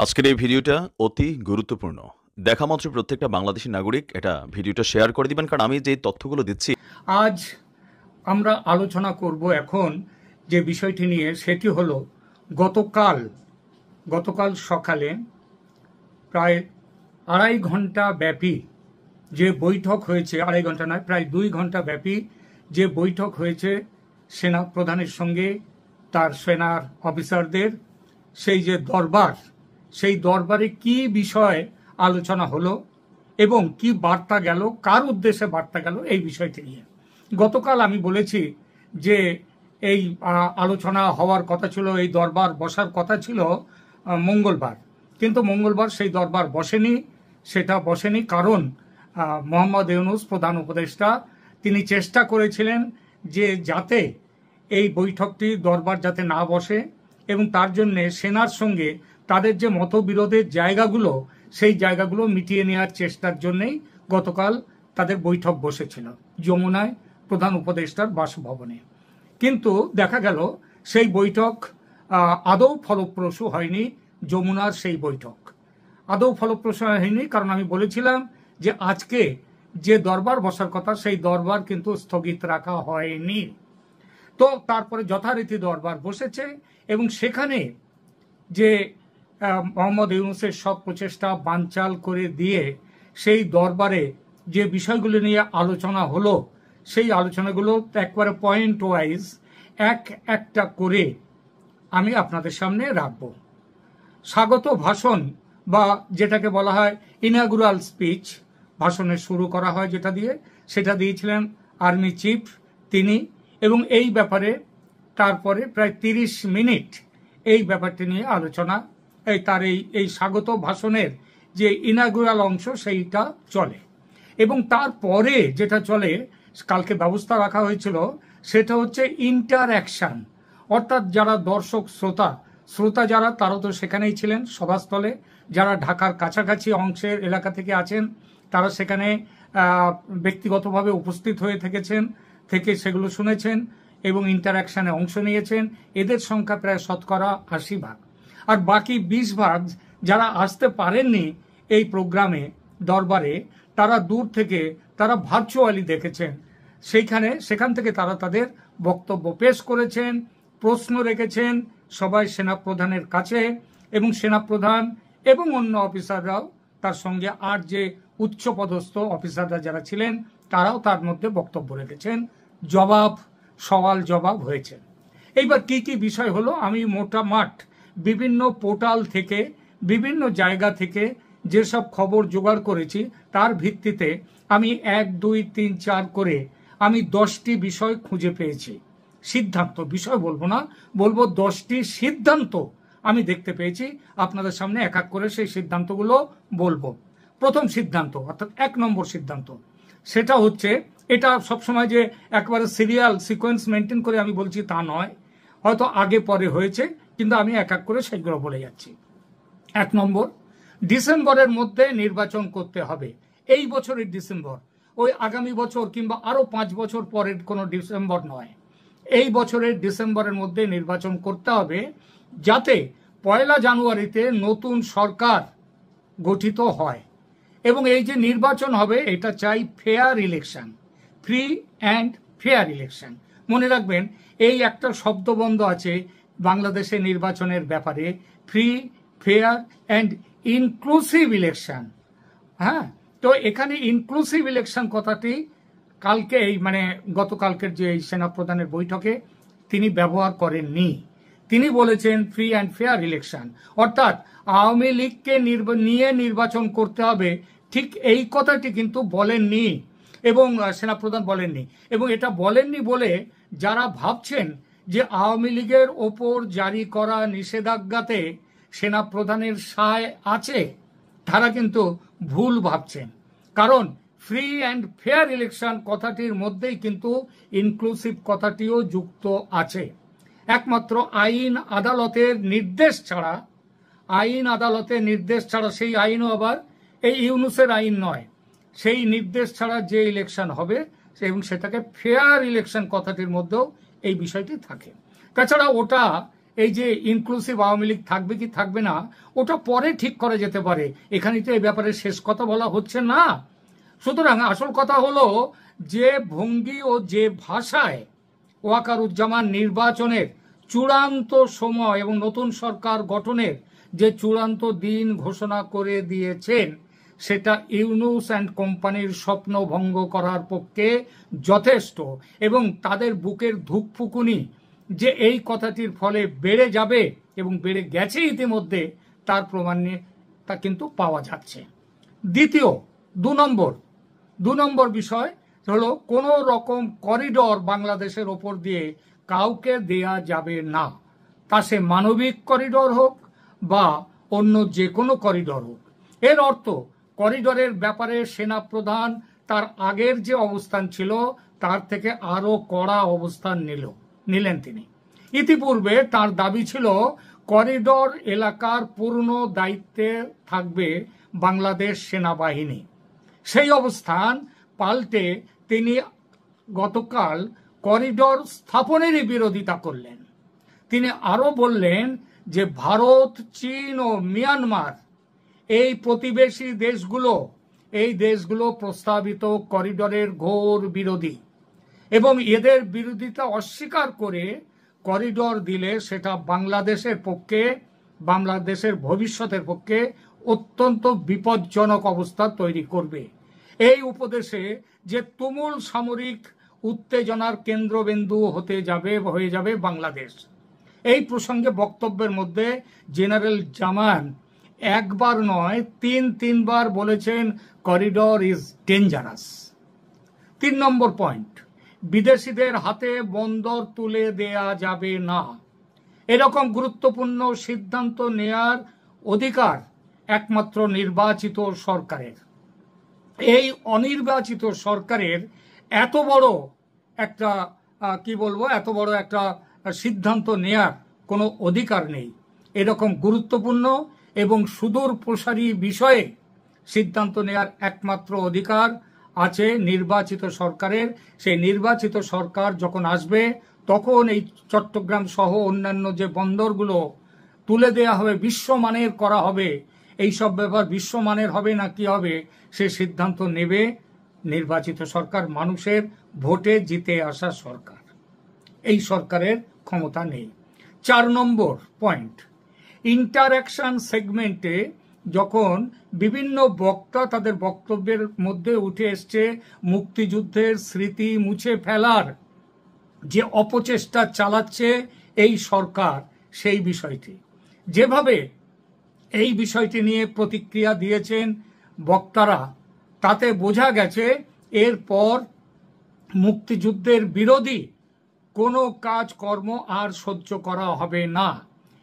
আজকের এই ভিডিওটা অতি গুরুত্বপূর্ণ। দেখা মাত্র প্রত্যেকটা বাংলাদেশী নাগরিক এটা ভিডিওটা শেয়ার করে দিবেন, কারণ আমি যে তথ্যগুলো দিচ্ছি আজ আমরা আলোচনা করব এখন যে বিষয়টি নিয়ে, সেটি হলো গতকাল সকালে প্রায় 2.5 ঘন্টা ব্যাপী যে বৈঠক হয়েছে, 2.5 ঘন্টা নয়, প্রায় 2 ঘন্টা ব্যাপী যে বৈঠক হয়েছে সেনা প্রধানের সঙ্গে তার সেনার অফিসারদের, সেই যে দরবার, সেই দরবারে কি বিষয় আলোচনা হলো এবং কি বার্তা গেল, কার উদ্দেশ্যে বার্তা গেল, এই বিষয়টি নিয়ে গতকাল আমি বলেছি যে এই আলোচনা হওয়ার কথা ছিল, এই দরবার বসার কথা ছিল মঙ্গলবার, কিন্তু মঙ্গলবার সেই দরবার বসেনি। সেটা বসেনি কারণ মোহাম্মদ ইউনূস প্রধান উপদেষ্টা তিনি চেষ্টা করেছিলেন যে যাতে এই বৈঠকটি দরবার যাতে না বসে, এবং তার জন্যে সেনার সঙ্গে তাদের যে মতবিরোধের জায়গাগুলো, সেই জায়গাগুলো মিটিয়ে নেওয়ার চেষ্টার জন্যই গতকাল তাদের বৈঠক বসেছিল যমুনায় প্রধান উপদেষ্টার বাসভবনে। কিন্তু দেখা গেল সেই বৈঠক আদৌ ফলপ্রসূ হয়নি। যমুনার সেই বৈঠক আদৌ ফলপ্রসূ হয়নি, কারণ আমি বলেছিলাম যে আজকে যে দরবার বসার কথা, সেই দরবার কিন্তু স্থগিত রাখা হয়নি। তো তারপরে যথারীতি দরবার বসেছে এবং সেখানে যে মোহাম্মদ ইউনূসের সব প্রচেষ্টা বানচাল করে দিয়ে সেই দরবারে যে বিষয়গুলো নিয়ে আলোচনা হলো, সেই আলোচনাগুলো একবারে পয়েন্ট ওয়াইজ একটা করে আমি আপনাদের সামনে রাখব। স্বাগত ভাষণ বা যেটাকে বলা হয় ইনাগুরাল স্পিচ, ভাষণের শুরু করা হয় যেটা দিয়ে, সেটা দিয়েছিলেন আর্মি চিফ তিনি, এবং এই ব্যাপারে তারপরে প্রায় 30 মিনিট এই ব্যাপারটি নিয়ে আলোচনা, তার এই স্বাগত ভাষণের যে ইনাগুরাল অংশ সেইটা চলে। এবং তারপরে যেটা চলে, কালকে ব্যবস্থা রাখা হয়েছিল, সেটা হচ্ছে ইন্টারঅ্যাকশন, অর্থাৎ যারা দর্শক শ্রোতা যারা, তারা তো সেখানেই ছিলেন সভাস্থলে, যারা ঢাকার কাছাকাছি অংশের এলাকা থেকে আছেন তারা সেখানে ব্যক্তিগতভাবে উপস্থিত হয়ে থেকে সেগুলো শুনেছেন এবং ইন্টারঅ্যাকশনে অংশ নিয়েছেন। এদের সংখ্যা প্রায় 80%। আর বাকি 20% যারা আসতে পারেননি এই প্রোগ্রামে, দরবারে, তারা দূর থেকে, তারা ভার্চুয়ালি দেখেছেন। সেখান থেকে তারা তাদের বক্তব্য পেশ করেছেন, প্রশ্ন রেখেছেন সবাই সেনাপ্রধানের কাছে, এবং সেনাপ্রধান এবং অন্য অফিসাররাও তার সঙ্গে, আর যে উচ্চপদস্থ অফিসাররা যারা ছিলেন তারাও তার মধ্যে বক্তব্য রেখেছেন, সওয়াল জবাব হয়েছে। এইবার কি কি বিষয় হলো, আমি মোটামুট বিভিন্ন পোর্টাল থেকে, বিভিন্ন জায়গা থেকে যেসব খবর জোগাড় করেছি তার ভিত্তিতে আমি 1, 2, 3, 4 করে আমি 10টি বিষয় খুঁজে পেয়েছি। সিদ্ধান্ত, বিষয় বলবো না, বলবো 10টি সিদ্ধান্ত আমি দেখতে পেয়েছি। আপনাদের সামনে এক এক করে সেই সিদ্ধান্তগুলো বলবো। প্রথম সিদ্ধান্ত, অর্থাৎ 1 নম্বর সিদ্ধান্ত, সেটা হচ্ছে, এটা সবসময় যে একবারে সিরিয়াল সিকোয়েন্স মেনটেন করে আমি বলছি তা নয়, হয়তো আগে পরে হয়েছে, কিন্তু আমি এক এক করে সেগুলো বলে যাচ্ছি। 1 নম্বর, ডিসেম্বরের মধ্যে নির্বাচন করতে হবে। এই বছরের ডিসেম্বর, ওই আগামী বছর কিংবা আরো 5 বছর পরের কোনো ডিসেম্বর নয়, এই বছরের ডিসেম্বরের মধ্যে নির্বাচন করতে হবে, যাতে 1 জানুয়ারিতে নতুন সরকার গঠিত হয়। এবং এই যে নির্বাচন হবে, এটা চাই fair election, free and fair election. মনে রাখবেন, এই একটা শব্দবন্ধ আছে বাংলাদেশে নির্বাচনের ব্যাপারে, free, fair and inclusive election. হ্যাঁ, তো এখানে ইনক্লুসিভ ইলেকশন কথাটি কালকে গতকালকের যে সেনাপ্রধানের বৈঠকে তিনি ব্যবহার করেননি। তিনি বলেছেন ফ্রি অ্যান্ড ফেয়ার ইলেকশন, অর্থাৎ আওয়ামী লীগকে নিয়ে নির্বাচন করতে হবে, ঠিক এই কথাটি কিন্তু বলেননি, এবং সেনাপ্রধান বলেননি। এবং এটা বলেননি বলে যারা ভাবছেন যে আওয়ামী লীগের ওপর জারি করা নিষেধাজ্ঞাতে সেনাপ্রধানের সায় আছে, তারা কিন্তু ভুল ভাবছেন। কারণ ফ্রি অ্যান্ড ফেয়ার ইলেকশন কথাটির মধ্যেই কিন্তু ইনক্লুসিভ কথাটিও যুক্ত আছে। একমাত্র আইন আদালতের নির্দেশ ছাড়া, সেই আইনও আবার এই ইউনূসের আইন নয়, সেই নির্দেশ ছাড়া যে ইলেকশন হবে, এবং সেটাকে ফেয়ার ইলেকশন কথাটির মধ্যেও এই বিষয়টি থাকে। তাছাড়া ওটা এই যে ইনক্লুসিভ আওয়ামী লীগ থাকবে কি থাকবে না ওটা পরে ঠিক করা যেতে পারে, এখানে তো এই ব্যাপারে শেষ কথা বলা হচ্ছে না। সুতরাং আসল কথা হলো যে ভঙ্গি ও যে ভাষায় ওয়াকারুজ্জামান নির্বাচনের চূড়ান্ত সময় এবং নতুন সরকার গঠনের যে চূড়ান্ত দিন ঘোষণা করে দিয়েছেন, সেটা ইউনূস অ্যান্ড কোম্পানির স্বপ্ন ভঙ্গ করার পক্ষে যথেষ্ট। এবং তাদের বুকের ধুকফুকুনি যে এই কথাটির ফলে বেড়ে যাবে এবং বেড়ে গেছে ইতিমধ্যে, তার প্রমাণ নিয়ে তা কিন্তু পাওয়া যাচ্ছে। দ্বিতীয় দু নম্বর বিষয় হলো কোনো রকম করিডর বাংলাদেশের ওপর দিয়ে কাউকে দেয়া যাবে না, তা সে মানবিক করিডর হোক বা অন্য যে কোনো করিডর হোক। এর অর্থ করিডরের ব্যাপারে সেনাপ্রধান তার আগের যে অবস্থান ছিল তার থেকে আরো কড়া অবস্থান নিলেন তিনি। ইতিপূর্বে তার দাবি ছিল করিডর এলাকার পূর্ণ দায়িত্বে থাকবে বাংলাদেশ সেনাবাহিনী। সেই অবস্থান পাল্টে তিনি গতকাল করিডর স্থাপনেরই বিরোধিতা করলেন। তিনি আরো বললেন যে ভারত, চীন ও মিয়ানমার এই প্রতিবেশী দেশগুলো প্রস্তাবিত করিডরের ঘোর বিরোধী এবং এদের বিরোধিতা অস্বীকার করে করিডর দিলে সেটা বাংলাদেশের ভবিষ্যতের পক্ষে অত্যন্ত বিপজ্জনক অবস্থা তৈরি করবে। এই উপদেশে যে তুমুল সামরিক উত্তেজনার কেন্দ্রবিন্দু হয়ে যাবে বাংলাদেশ। এই প্রসঙ্গে বক্তব্যের মধ্যে জেনারেল জামান একবার নয় তিনবার বলেছেন corridor is dangerous. 3 number point, বিদেশিদের হাতে বন্দর তুলে দেয়া যাবে না। এরকম গুরুত্বপূর্ণ সিদ্ধান্ত নেয়ার অধিকার একমাত্র নির্বাচিত সরকারের। এই অনির্বাচিত সরকারের এত বড় একটা সিদ্ধান্ত নেয়ার কোনো অধিকার নেই। এরকম গুরুত্বপূর্ণ এবং সুদূর প্রসারী বিষয়ে সিদ্ধান্ত নেয়ার একমাত্র অধিকার আছে নির্বাচিত সরকারের। সেই নির্বাচিত সরকার যখন আসবে তখন এই চট্টগ্রাম সহ অন্যান্য যে বন্দরগুলো তুলে দেয়া হবে, বিশ্বমানের করা হবে, এই সব ব্যাপার বিশ্বমানের হবে না কি হবে সে সিদ্ধান্ত নেবে নির্বাচিত সরকার, মানুষের ভোটে জিতে আসা সরকার। এই সরকারের ক্ষমতা নেই। 4 নম্বর পয়েন্ট, ইন্টারঅ্যাকশন সেগমেন্টে যখন বিভিন্ন বক্তা তাদের বক্তব্যের মধ্যে উঠে এসছে মুক্তিযুদ্ধের স্মৃতি মুছে ফেলার যে অপচেষ্টা চালাচ্ছে এই সরকার, সেই বিষয়টি যেভাবে এই বিষয়টি নিয়ে প্রতিক্রিয়া দিয়েছেন বক্তারা, তাতে বোঝা গেছে এরপর মুক্তিযুদ্ধের বিরোধী কোনো কাজকর্ম আর সহ্য করা হবে না।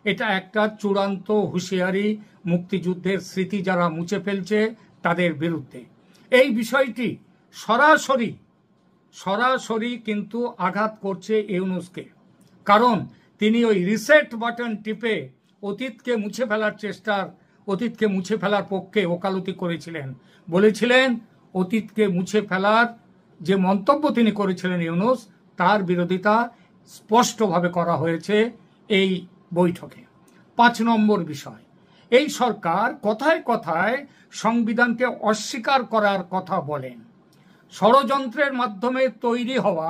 এটা একটা চূড়ান্ত হুঁশিয়ারি মুক্তিযুদ্ধের স্মৃতি যারা মুছে ফেলছে তাদের বিরুদ্ধে। এই বিষয়টি সরাসরি কিন্তু আঘাত করছে ইউনূসকে, কারণ তিনি ওই রিসেট বাটন টিপে অতীতকে মুছে ফেলার পক্ষে ওকালতি করেছিলেন। বলেছিলেন অতীতকে মুছে ফেলার যে মন্তব্য তিনি করেছিলেন ইউনূস, তার বিরোধিতা স্পষ্টভাবে করা হয়েছে এই বৈঠকে। 5 নম্বর বিষয়, এই সরকার কথায় কথায় সংবিধানকে অস্বীকার করার কথা বলেন। ষড়যন্ত্রের মাধ্যমে তৈরি হওয়া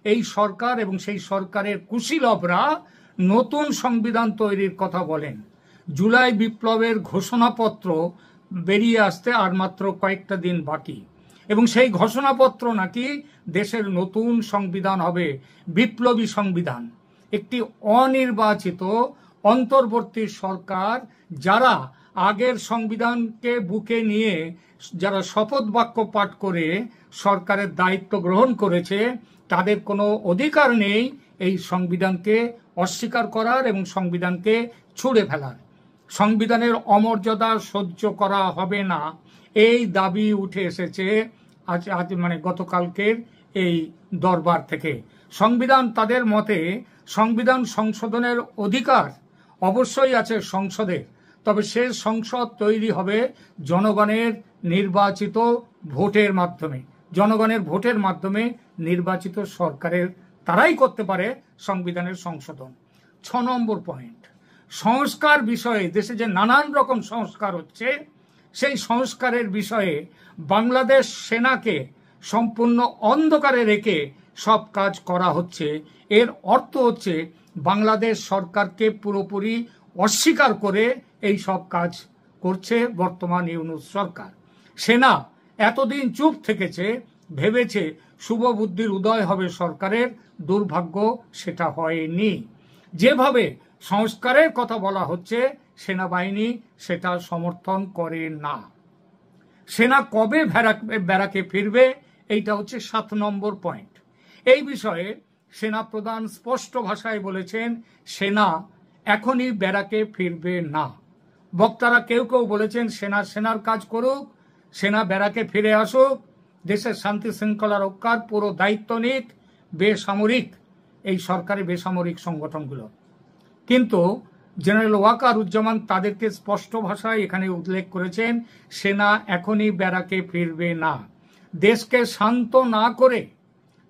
এই সরকার এবং সেই সরকারের কুশীলবরা নতুন সংবিধান তৈরির কথা বলেন। জুলাই বিপ্লবের ঘোষণাপত্র বেরিয়ে আসতে আর মাত্র কয়েকটা দিন বাকি, এবং সেই ঘোষণাপত্র নাকি দেশের নতুন সংবিধান হবে, বিপ্লবী সংবিধান। একটি অনির্বাচিত অন্তর্বর্তী সরকার যারা আগের সংবিধানকে বুকে নিয়ে যারা শপথ বাক্য পাঠ করে সরকারের দায়িত্ব গ্রহণ করেছে, তাদের কোনো অধিকার নেই এই সংবিধানকে অস্বীকার করার এবং সংবিধানকে ছুঁড়ে ফেলার। সংবিধানের অমর্যাদা সহ্য করা হবে না, এই দাবি উঠে এসেছে গতকালকের এই দরবার থেকে। সংবিধান তাদের মতে সংবিধান সংশোধনের অধিকার অবশ্যই আছে সংসদের, তবে সে সংসদ তৈরি হবে জনগণের নির্বাচিত ভোটের মাধ্যমে। জনগণের ভোটের মাধ্যমে নির্বাচিত সরকারের তারাই করতে পারে সংবিধানের সংশোধন। 6 নম্বর পয়েন্ট, সংস্কার বিষয়ে দেশে যে নানান রকম সংস্কার হচ্ছে সেই সংস্কারের বিষয়ে বাংলাদেশ সেনাকে সম্পূর্ণ অন্ধকারে রেখে সব কাজ করা হচ্ছে। এর অর্থ হচ্ছে বাংলাদেশ সরকারকে পুরোপুরি অস্বীকার করে এই সব কাজ করছে বর্তমান ইউনূস সরকার। সেনা এতদিন চুপ থেকেছে, ভেবেছে শুভ বুদ্ধির উদয় হবে সরকারের, দুর্ভাগ্য সেটা হয়নি। যেভাবে সংস্কারের কথা বলা হচ্ছে সেনাবাহিনী সেটা সমর্থন করে না। সেনা কবে ব্যারাকে ফিরবে, এইটা হচ্ছে 7 নম্বর পয়েন্ট। এই বিষয়ে সেনা প্রধান স্পষ্ট ভাষায় বলেছেন সেনা এখনই ব্যারাকে ফিরবে না। বক্তারা কেউ কেউ বলেছেন সেনার কাজ করুক, সেনা ব্যারাকে ফিরে আসুক, দেশের শান্তি শৃঙ্খলা রক্ষার পুরো দায়িত্ব নিক বেসামরিক এই সরকারি বেসামরিক সংগঠনগুলো। কিন্তু জেনারেল ওয়াকারুজ্জামান তাদেরকে স্পষ্ট ভাষায় এখানে উল্লেখ করেছেন সেনা এখনই ব্যারাকে ফিরবে না। দেশকে শান্ত না করে,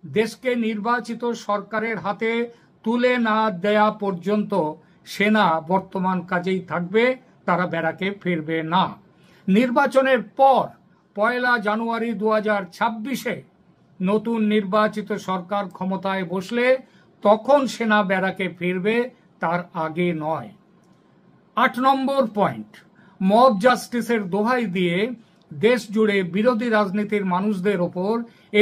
দেশকে নির্বাচিত সরকারের হাতে তুলে না দেয়া পর্যন্ত সেনা বর্তমান কাজেই থাকবে, তারা ব্যারাকে ফিরবে না। নির্বাচনের পর 1 জানুয়ারি 2026-এ নতুন নির্বাচিত সরকার ক্ষমতায় বসলে তখন সেনা ব্যারাকে ফিরবে, তার আগে নয়। 8 নম্বর পয়েন্ট, মব জাস্টিসের দোহাই দিয়ে দেশ জুড়ে বিরোধী রাজনীতির মানুষদের ওপর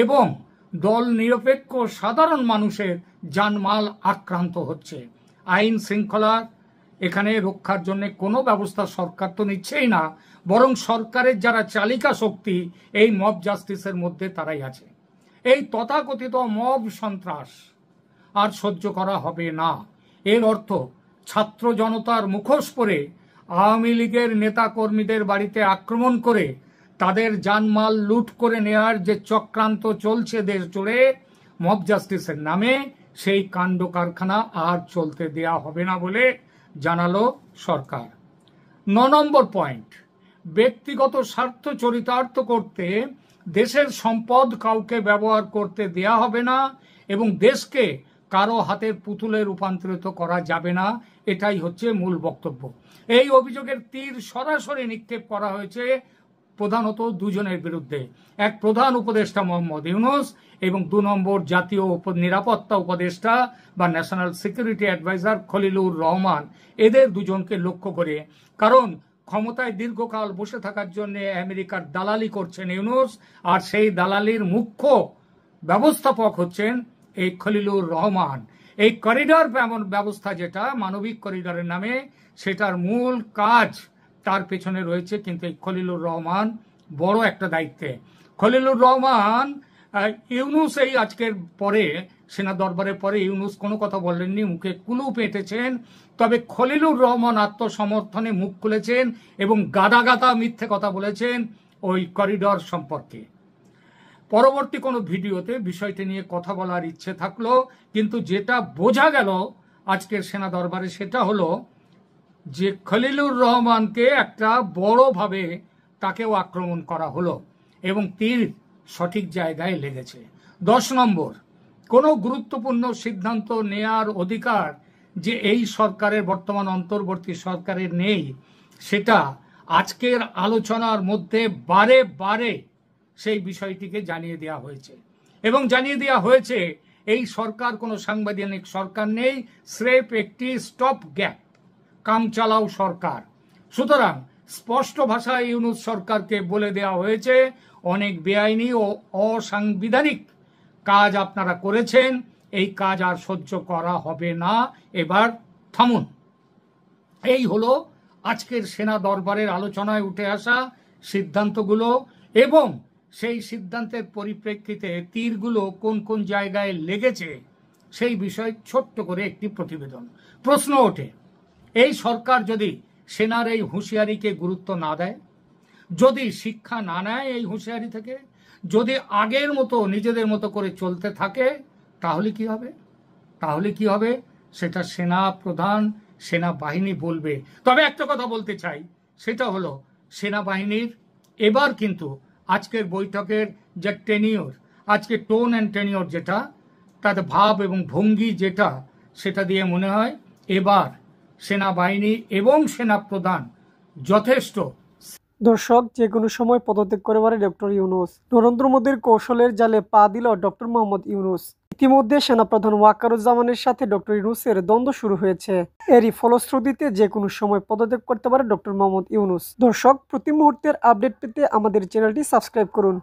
এবং দল নিরপেক্ষ সাধারণ মানুষের জানমাল আক্রান্ত হচ্ছে। আইন শৃঙ্খলা এখানে রক্ষার জন্য কোনো ব্যবস্থা সরকার তো নিচ্ছেই না, বরং সরকারের যারা চালিকা শক্তি এই মব জাস্টিসের মধ্যে তারাই আছে। এই তথাকথিত মব সন্ত্রাস আর সহ্য করা হবে না। এর অর্থ ছাত্র জনতার মুখোশ পরে আওয়ামী লীগের নেতা কর্মীদের বাড়িতে আক্রমণ করে তাদের জানমাল লুট করে নেওয়ার যে চক্রান্ত চলছে দেশ জুড়ে মব জাস্টিসের নামে, সেই কাণ্ড কারখানা আর চলতে দেয়া হবে না বলে জানালো সরকার। 9 নম্বর পয়েন্ট, ব্যক্তিগত স্বার্থ চরিতার্থ করতে দেশের সম্পদ কাউকে ব্যবহার করতে দেয়া হবে না এবং দেশকে কারো হাতের পুতুলে রূপান্তরিত করা যাবে না, এটাই হচ্ছে মূল বক্তব্য। এই অভিযোগের তীর সরাসরি নিক্ষেপ করা হয়েছে প্রধানত দুজনের বিরুদ্ধে, এক প্রধান উপদেষ্টা মোহাম্মদ ইউনূস এবং 2 নম্বর জাতীয় নিরাপত্তা উপদেষ্টা বা national security advisor Khalilur Rahman, এদের দুজনকে লক্ষ্য করে। কারণ ক্ষমতায় দীর্ঘকাল বসে থাকার জন্য আমেরিকার দালালি করছেন ইউনূস, আর সেই দালালির মুখ্য ব্যবস্থাপক হচ্ছেন এই খলিলুর রহমান। এই করিডর ব্যবস্থা যেটা মানবিক করিডরের নামে, সেটার মূল কাজ তার পেছনে রয়েছে কিন্তু এই খলিলুর রহমান বড় একটা দায়িত্বে। খলিলুর রহমান ইউনূস এই আজকের পরে সেনা দরবারের পরে ইউনূস কোনো কথা বলেননি, মুখে কুলুপ এঁটেছেন, তবে খলিলুর রহমান আত্মসমর্থনে মুখ খুলেছেন এবং গাদা গাদা মিথ্যে কথা বলেছেন ওই করিডর সম্পর্কে। পরবর্তী কোনো ভিডিওতে বিষয়টি নিয়ে কথা বলার ইচ্ছে থাকলো, কিন্তু যেটা বোঝা গেল আজকের সেনা দরবারে সেটা হলো যে খলিলুর রহমানকে একটা বড়ভাবে তাকেও আক্রমণ করা হলো এবং তীর সঠিক জায়গায় লেগেছে। 10 নম্বর, কোনো গুরুত্বপূর্ণ সিদ্ধান্ত নেয়ার অধিকার যে এই সরকারের বর্তমান অন্তর্বর্তী সরকারের নেই, সেটা আজকের আলোচনার মধ্যে বারে বারে সেই বিষয়টিকে জানিয়ে দেওয়া হয়েছে এবং জানিয়ে দেওয়া হয়েছে এই সরকার কোনো সাংবিধানিক সরকার নেই, স্রেফ একটি স্টপ গ্যাপ কাম চালাও সরকার। সুতরাং স্পষ্ট ভাষায় ইউনূস সরকারকে বলে দেওয়া হয়েছে অনেক বেআইনি ও অসাংবিধানিক কাজ আপনারা করেছেন, এই কাজ আর সহ্য করা হবে না, এবার থামুন। এই হলো আজকের সেনা দরবারের আলোচনায় উঠে আসা সিদ্ধান্তগুলো এবং সেই সিদ্ধান্তের পরিপ্রেক্ষিতে তীরগুলো কোন কোন জায়গায় লেগেছে সেই বিষয়ে ছোট্ট করে একটি প্রতিবেদন। প্রশ্ন ওঠে, এই সরকার যদি সেনার এই হুঁশিয়ারিকে গুরুত্ব না দেয়, যদি শিক্ষা না নেয় এই হুঁশিয়ারি থেকে, যদি আগের মতো নিজেদের মতো করে চলতে থাকে, তাহলে কি হবে? তাহলে কি হবে সেটা সেনা প্রধান, সেনাবাহিনী বলবে। তবে একটা কথা বলতে চাই, সেটা হলো সেনাবাহিনীর এবার কিন্তু আজকের বৈঠকের যে টেনিওর, আজকে টোন অ্যান্ড টেনিওর যেটা, তাতে ভাব এবং ভঙ্গি যেটা, সেটা দিয়ে মনে হয় এবার সেনাবাহিনী এবং সেনাপ্রধান যথেষ্ট। দর্শক, যে কোনো সময় পদত্যাগ করে পারে ডক্টর ইউনূস। নরেন্দ্র মোদীর কৌশলের জালে পা দিল ডক্টর মোহাম্মদ ইউনূস। ইতিমধ্যে সেনাপ্রধান ওয়াকারুজ্জামানের সাথে ডক্টর ইউনূসের দ্বন্দ্ব শুরু হয়েছে। এরই ফলশ্রুতিতে যে কোনো সময় পদত্যাগ করতে পারে ডক্টর মোহাম্মদ ইউনূস। দর্শক, প্রতি মুহূর্তের আপডেট পেতে আমাদের চ্যানেলটি সাবস্ক্রাইব করুন।